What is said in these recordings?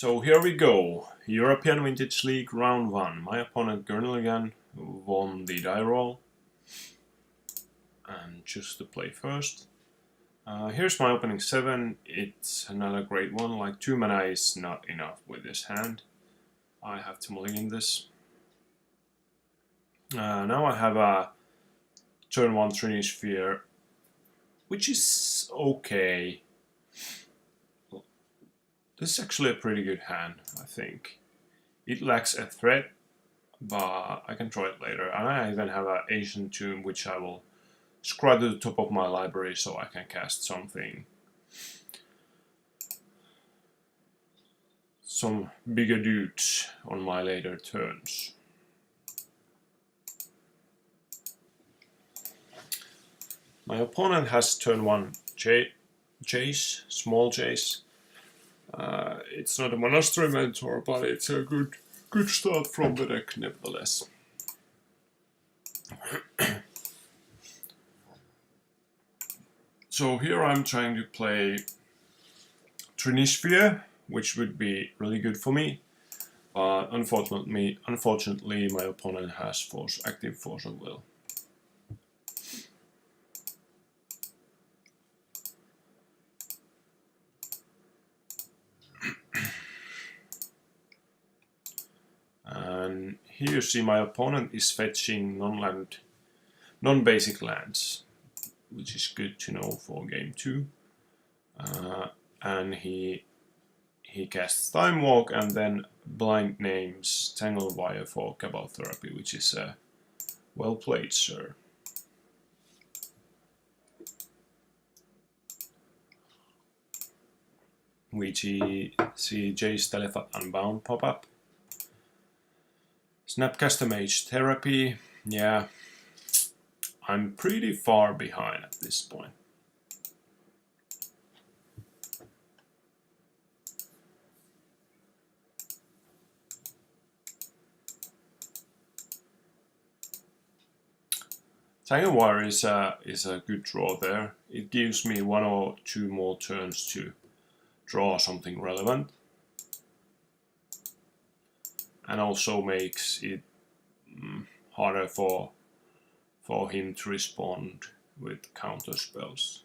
So here we go, European Vintage League Round 1. My opponent Gurnilogan won the die roll and choose to play first. Here's my opening 7. It's another great one, like 2 mana is not enough with this hand. I have to mulligan this. Now I have a turn 1 Trinisphere, which is okay. This is actually a pretty good hand, I think. It lacks a threat, but I can draw it later. And I even have an Ancient Tomb, which I will scry to the top of my library so I can cast something. Some bigger dudes on my later turns. My opponent has turn 1 Jace, small Jace. It's not a Monastery Mentor, but it's a good start from the deck nevertheless. So here I'm trying to play Trinisphere, which would be really good for me. But unfortunately my opponent has active Force of Will. And here you see my opponent is fetching non-basic lands, which is good to know for game 2. And he casts Time Walk and then blind names Tangle Wire for Cabal Therapy, which is well played, sir. We see Jace Telephat Unbound pop up. Snapcaster Mage Therapy, yeah, I'm pretty far behind at this point. Tangle Wire is a good draw there. It gives me 1 or 2 more turns to draw something relevant. And also makes it harder for him to respond with counter spells.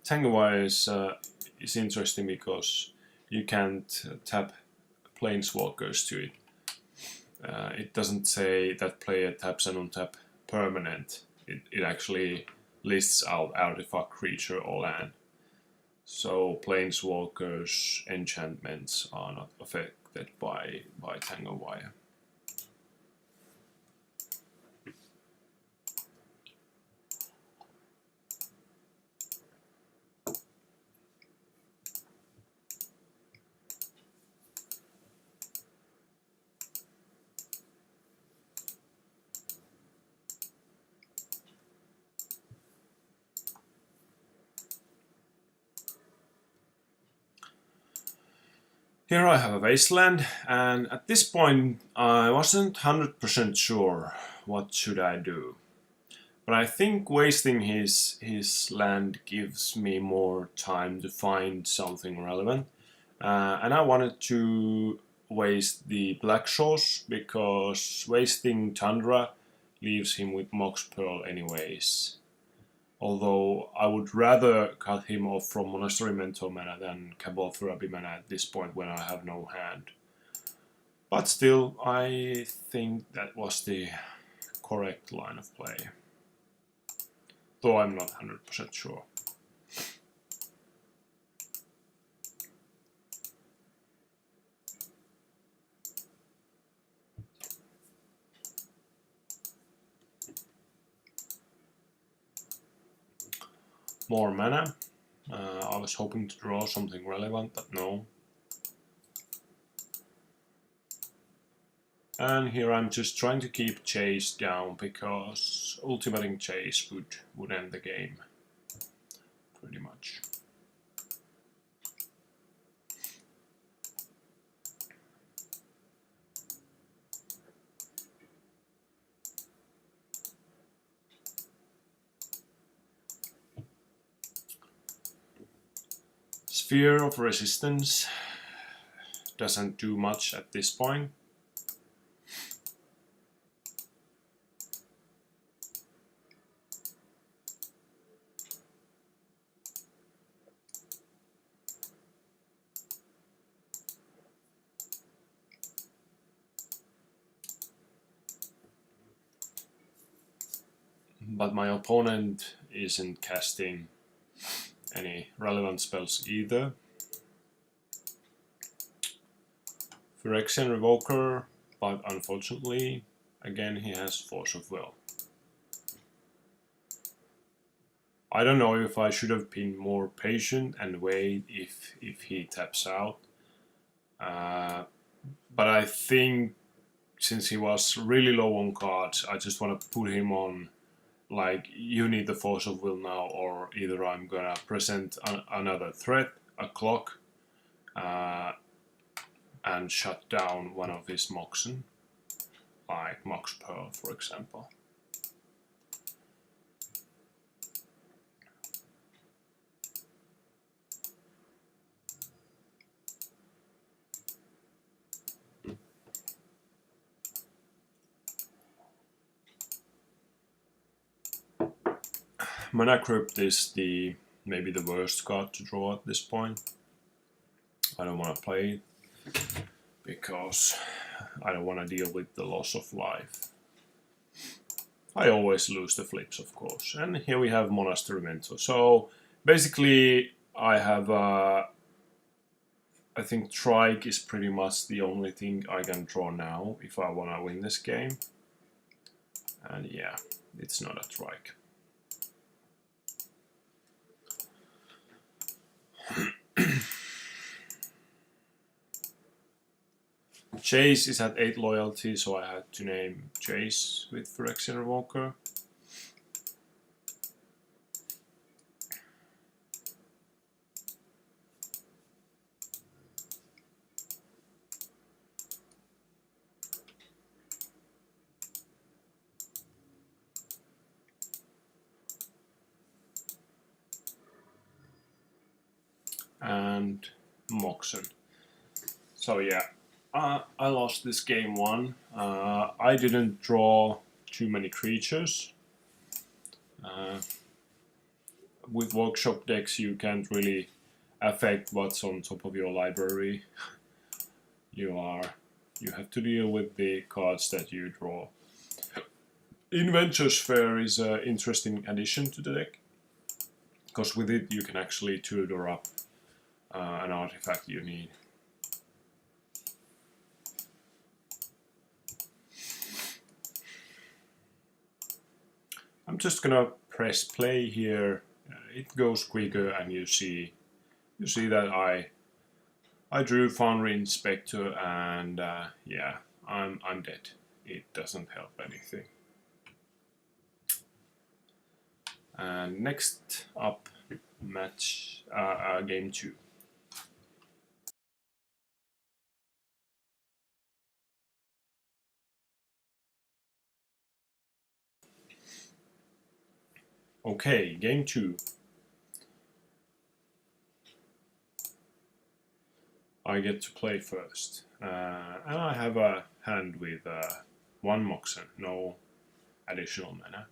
Tangle Wire is interesting because you can't tap Planeswalkers to it. It doesn't say that player taps and untap permanent. It actually lists out artifact, creature, or land. So Planeswalkers' enchantments are not affected by Tangle Wire. Here I have a Wasteland, and at this point I wasn't 100% sure what should I do. But I think wasting his land gives me more time to find something relevant. And I wanted to waste the Black Source, because wasting Tundra leaves him with Mox Pearl anyways. Although I would rather cut him off from Monastery Mentor mana than Cabal Therapy mana at this point when I have no hand. But still, I think that was the correct line of play. Though I'm not 100% sure. More mana. I was hoping to draw something relevant, but no. And here I'm just trying to keep Chase down, because ultimating Chase would end the game. Pretty much. Sphere of Resistance doesn't do much at this point. But my opponent isn't casting any relevant spells either. Phyrexian Revoker, but unfortunately, again he has Force of Will. I don't know if I should have been more patient and wait if he taps out. But I think since he was really low on cards, I just want to put him on like, you need the Force of Will now, or either I'm gonna present another threat, a clock, and shut down one of his Moxen, like Mox Pearl, for example. Mana Crypt is maybe the worst card to draw at this point. I don't want to play it because I don't want to deal with the loss of life. I always lose the flips, of course. And here we have Monastery Mentor. So basically I have I think Trike is pretty much the only thing I can draw now if I want to win this game. And yeah, it's not a Trike. Chase is at 8 loyalty, so I had to name Chase with Phyrexian Revoker. And Moxen. So yeah, I lost this game 1. I didn't draw too many creatures. With workshop decks you can't really affect what's on top of your library. You have to deal with the cards that you draw. Inventor's Fair is an interesting addition to the deck, because with it you can actually tutor up an artifact you need. I'm just gonna press play here. It goes quicker, and you see that I drew Foundry Inspector, and yeah, I'm dead. It doesn't help anything. And next up, match game 2. Okay, game 2. I get to play first. And I have a hand with 1 Moxen, no additional mana.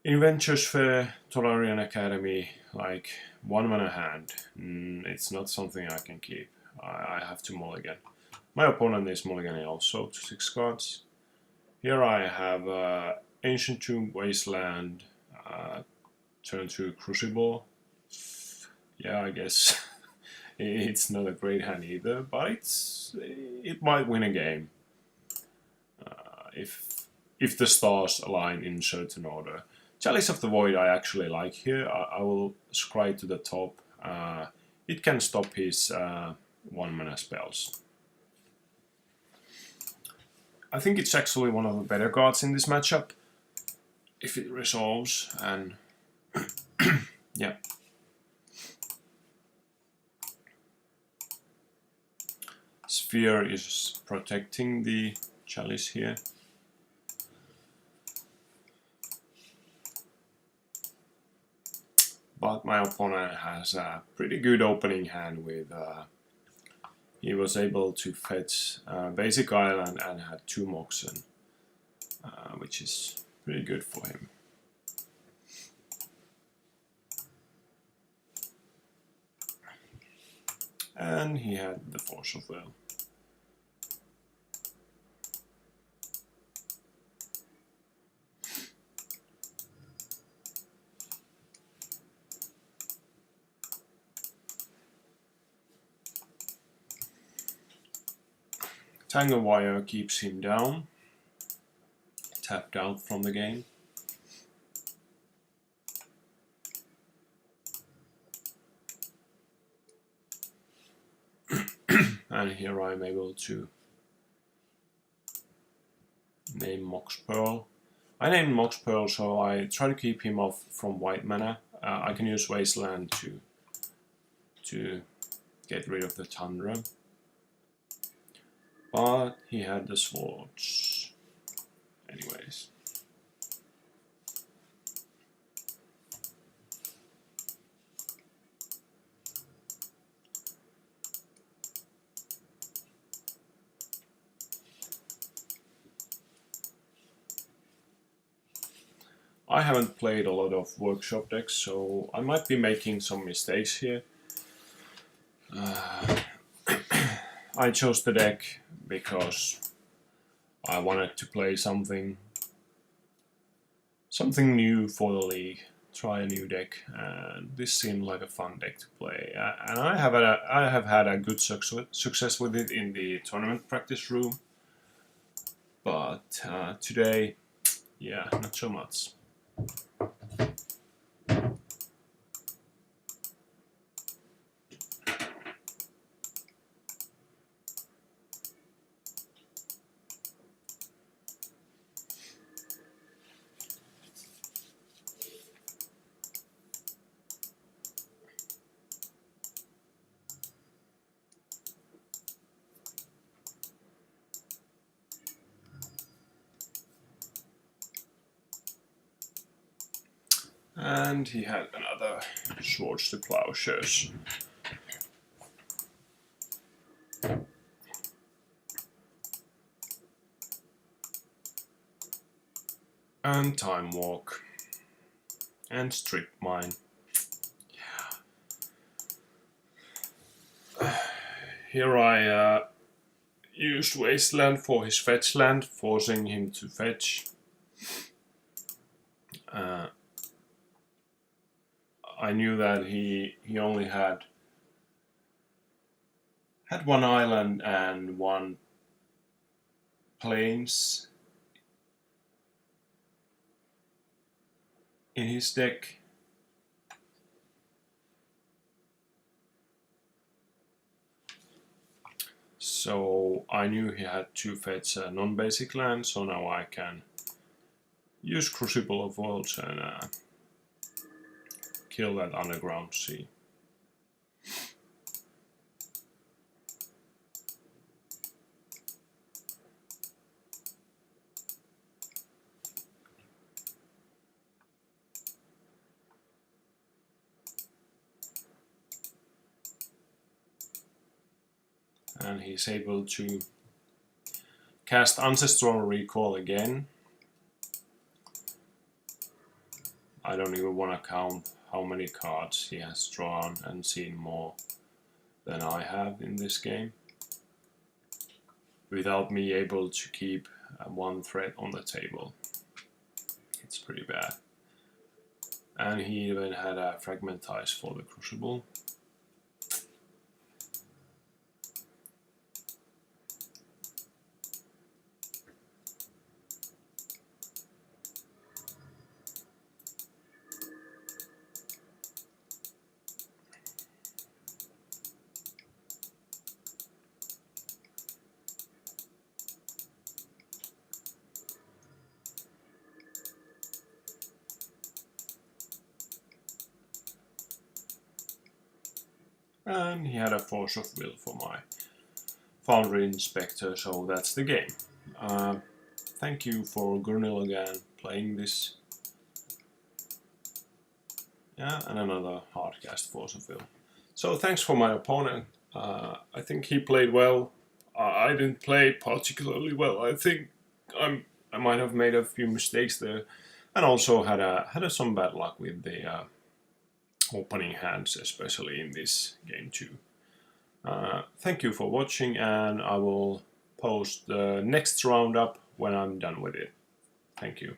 Inventor's Fair, Tolarian Academy, like 1 mana hand. It's not something I can keep. I have to mulligan. My opponent is mulliganing also to 6 cards. Here I have Ancient Tomb, Wasteland, turn 2 Crucible. Yeah, I guess it's not a great hand either, but it might win a game if the stars align in certain order. Chalice of the Void I actually like here. I will scry to the top. It can stop his 1 mana spells. I think it's actually one of the better cards in this matchup if it resolves, and yeah. Sphere is protecting the Chalice here. but my opponent has a pretty good opening hand with he was able to fetch basic island and had 2 Moxen, which is pretty good for him. And he had the Force of Will. Tangle Wire keeps him down, tapped out from the game. And here I'm able to name Mox Pearl. I named Mox Pearl so I try to keep him off from white mana. I can use Wasteland to get rid of the Tundra. But he had the swords. Anyways. I haven't played a lot of workshop decks, so I might be making some mistakes here. I chose the deck because I wanted to play something new for the league, try a new deck, and this seemed like a fun deck to play. And I have had a good success with it in the tournament practice room, but today, yeah, not so much. And he had another Swords to Plowshares. And Time Walk. And Strip Mine. Yeah. Here I used Wasteland for his fetch land, forcing him to fetch. I knew that he only had 1 island and 1 plains in his deck. So I knew he had to fetch a non-basic land, so now I can use Crucible of Worlds and kill that Underground Sea. And he's able to cast Ancestral Recall again. I don't even want to count how many cards he has drawn and seen more than I have in this game, without me able to keep 1 threat on the table. It's pretty bad. And he even had a Fragmentize for the Crucible. And he had a Force of Will for my Foundry Inspector, so that's the game. Thank you for Gurnilogan playing this. Yeah, and another hard cast for Seville. So thanks for my opponent. I think he played well. I didn't play particularly well. I think I might have made a few mistakes there, and also had some bad luck with the opening hands, especially in this game too. Thank you for watching, and I will post the next roundup when I'm done with it. Thank you.